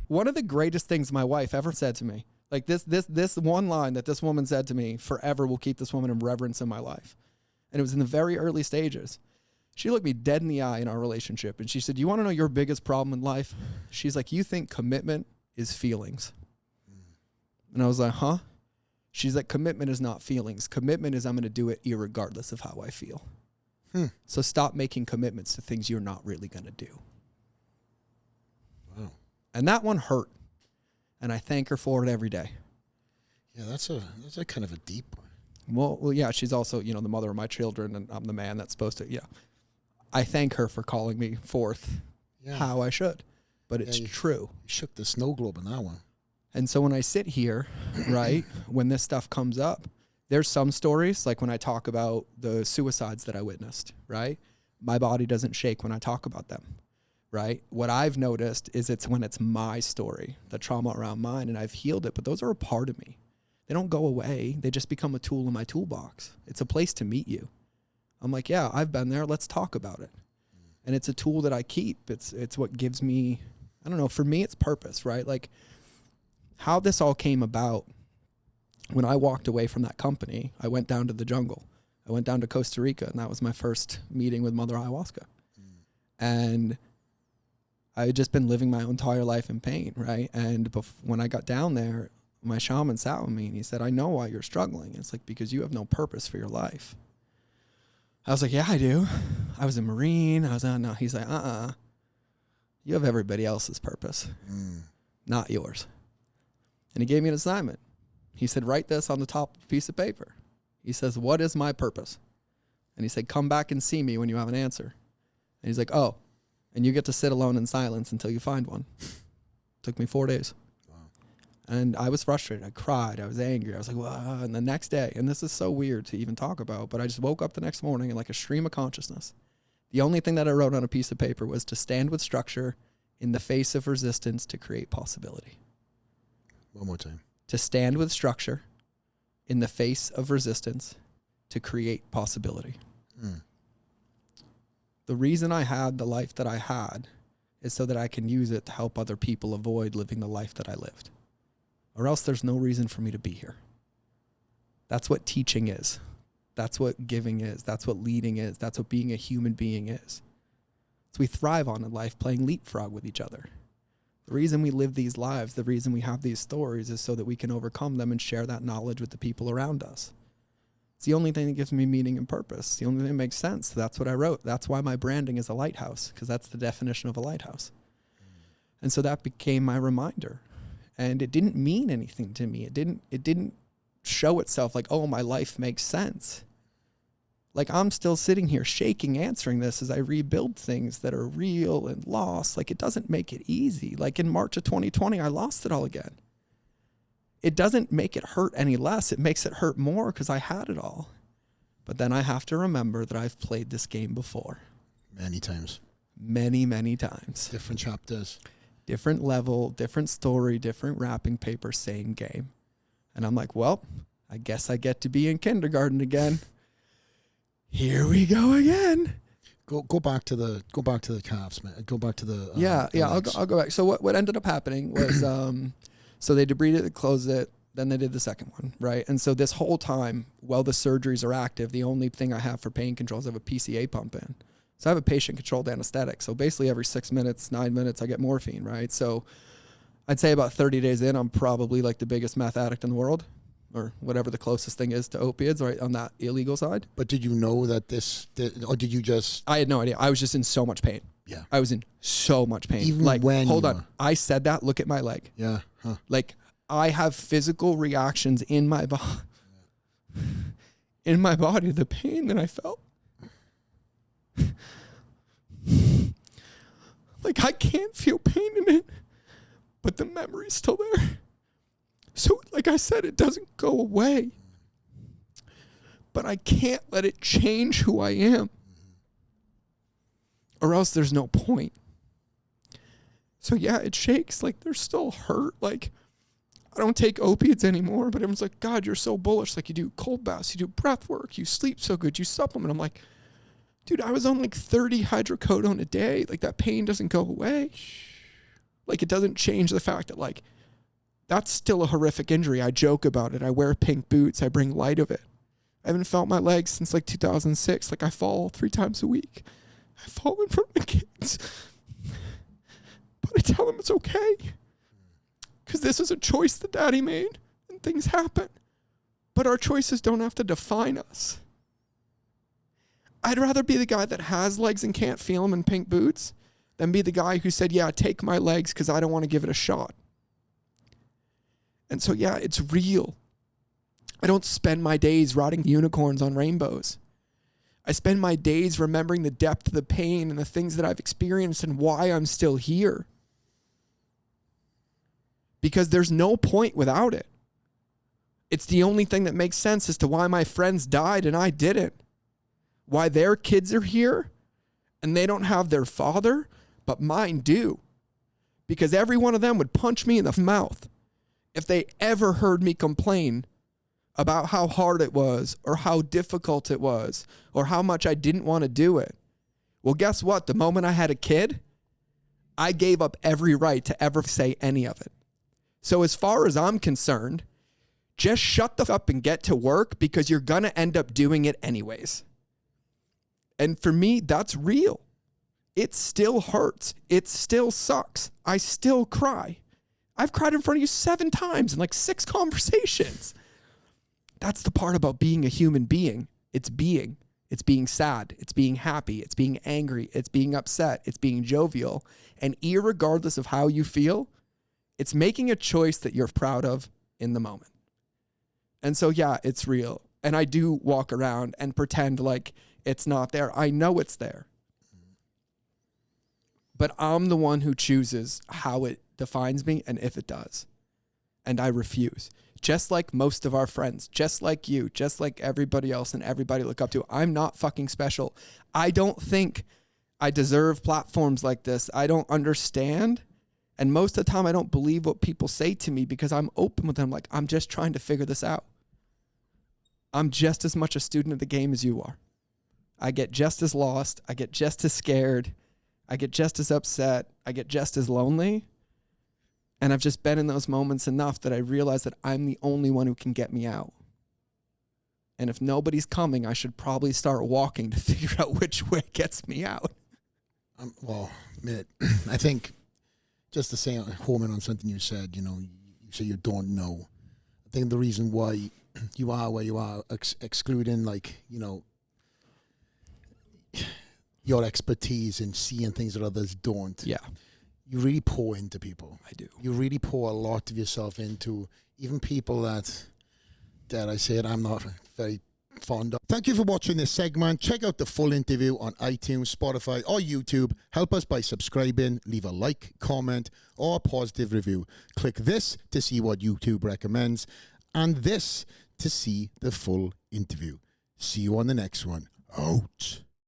One of the greatest things my wife ever said to me, like this one line that this woman said to me forever will keep this woman in reverence in my life. And it was in the very early stages. She looked me dead in the eye in our relationship. And she said, you want to know your biggest problem in life? She's like, you think commitment is feelings. And I was like, huh? She's like, commitment is not feelings. Commitment is I'm going to do it irregardless of how I feel. So stop making commitments to things you're not really going to do. Wow. And that one hurt. And I thank her for it every day. Yeah, that's a kind of a deep one. Well, yeah, she's also, the mother of my children, and I'm the man that's supposed to, I thank her for calling me forth how I should. But it's true. You shook the snow globe in that one. And so when I sit here, right, when this stuff comes up, there's some stories, like when I talk about the suicides that I witnessed, right? My body doesn't shake when I talk about them, right? What I've noticed is it's when it's my story, the trauma around mine, and I've healed it, but those are a part of me. They don't go away. They just become a tool in my toolbox. It's a place to meet you. I'm like, yeah, I've been there. Let's talk about it. And it's a tool that I keep. It's what gives me, I don't know, for me, it's purpose, right? Like how this all came about. When I walked away from that company, I went down to the jungle. I went down to Costa Rica, and that was my first meeting with Mother Ayahuasca. And I had just been living my entire life in pain, right? And when I got down there, my shaman sat with me, and he said, I know why you're struggling. It's like, because you have no purpose for your life. I was like, yeah, I do. I was a Marine. No. He's like, you have everybody else's purpose, not yours. And he gave me an assignment. He said, write this on the top of a piece of paper. He says, what is my purpose? And he said, come back and see me when you have an answer. And he's like, oh, and you get to sit alone in silence until you find one. Took me 4 days. Wow. And I was frustrated. I cried. I was angry. I was like, wow. And the next day, and this is so weird to even talk about, but I just woke up the next morning in like a stream of consciousness. The only thing that I wrote on a piece of paper was to stand with structure in the face of resistance to create possibility. One more time. To stand with structure in the face of resistance to create possibility. The reason I had the life that I had is so that I can use it to help other people avoid living the life that I lived. Or else there's no reason for me to be here. That's what teaching is. That's what giving is. That's what leading is. That's what being a human being is. So we thrive on in life playing leapfrog with each other. The reason we live these lives, the reason we have these stories is so that we can overcome them and share that knowledge with the people around us. It's the only thing that gives me meaning and purpose. The only thing that makes sense. That's what I wrote. That's why my branding is a lighthouse, because that's the definition of a lighthouse. And so that became my reminder. And it didn't mean anything to me. It didn't show itself like, oh, my life makes sense. Like I'm still sitting here shaking, answering this as I rebuild things that are real and lost. Like it doesn't make it easy. Like in March of 2020, I lost it all again. It doesn't make it hurt any less. It makes it hurt more because I had it all. But then I have to remember that I've played this game before. Many times. Many, many times. Different chapters. Different level, different story, different wrapping paper, same game. And I'm like, well, I guess I get to be in kindergarten again. Here we go again. Go back to the calves, man. Go back to the I'll go back. So what ended up happening was so they debrided it, closed it, then they did the second one, right? And so this whole time, while the surgeries are active, the only thing I have for pain control is I have a PCA pump in. So I have a patient-controlled anesthetic. So basically every 6 minutes, 9 minutes, I get morphine, right? So I'd say about 30 days in, I'm probably like the biggest meth addict in the world, or whatever the closest thing is to opiates, right, on that illegal side. But did you know that or did you just... I had no idea. I was just in so much pain. Yeah. I was in so much pain. Even like, when hold on. I said that, look at my leg. Yeah. Huh. Like, I have physical reactions in my body, the pain that I felt. Like, I can't feel pain in it, but the memory's still there. So, like I said, it doesn't go away. But I can't let it change who I am. Or else there's no point. So, yeah, it shakes. Like, there's still hurt. Like, I don't take opiates anymore. But everyone's like, God, you're so bullish. Like, you do cold baths. You do breath work. You sleep so good. You supplement. I'm like, dude, I was on like 30 hydrocodone a day. Like, that pain doesn't go away. Like, it doesn't change the fact that, like, that's still a horrific injury. I joke about it. I wear pink boots. I bring light of it. I haven't felt my legs since like 2006. Like, I fall 3 times a week. I fall in front of my kids. But I tell them it's okay. Because this is a choice that Daddy made. And things happen. But our choices don't have to define us. I'd rather be the guy that has legs and can't feel them in pink boots than be the guy who said, yeah, take my legs because I don't want to give it a shot. And so, yeah, it's real. I don't spend my days riding unicorns on rainbows. I spend my days remembering the depth of the pain and the things that I've experienced and why I'm still here. Because there's no point without it. It's the only thing that makes sense as to why my friends died and I didn't. Why their kids are here and they don't have their father, but mine do. Because every one of them would punch me in the mouth if they ever heard me complain about how hard it was or how difficult it was or how much I didn't want to do it. Well, guess what? The moment I had a kid, I gave up every right to ever say any of it. So as far as I'm concerned, just shut the f up and get to work because you're going to end up doing it anyways. And for me, that's real. It still hurts. It still sucks. I still cry. I've cried in front of you 7 times in like 6 conversations. That's the part about being a human being. It's being. It's being sad. It's being happy. It's being angry. It's being upset. It's being jovial. And irregardless of how you feel, it's making a choice that you're proud of in the moment. And so, yeah, it's real. And I do walk around and pretend like it's not there. I know it's there. But I'm the one who chooses how it defines me and if it does. And I refuse. Just like most of our friends, just like you, just like everybody else and everybody look up to. I'm not fucking special. I don't think I deserve platforms like this. I don't understand. And most of the time I don't believe what people say to me because I'm open with them. Like, I'm just trying to figure this out. I'm just as much a student of the game as you are. I get just as lost. I get just as scared. I get just as upset. I get just as lonely. And I've just been in those moments enough that I realize that I'm the only one who can get me out. And if nobody's coming, I should probably start walking to figure out which way gets me out. Well, Mitt, I think just to say, home in on something you said, you say you don't know. I think the reason why you are where you are, excluding your expertise in seeing things that others don't. Yeah. You really pour into people. I do. You really pour a lot of yourself into even people that I said I'm not very fond of. Thank you for watching this segment. Check out the full interview on iTunes, Spotify, or YouTube. Help us by subscribing, leave a like, comment, or a positive review. Click this to see what YouTube recommends, and this to see the full interview. See you on the next one. Out.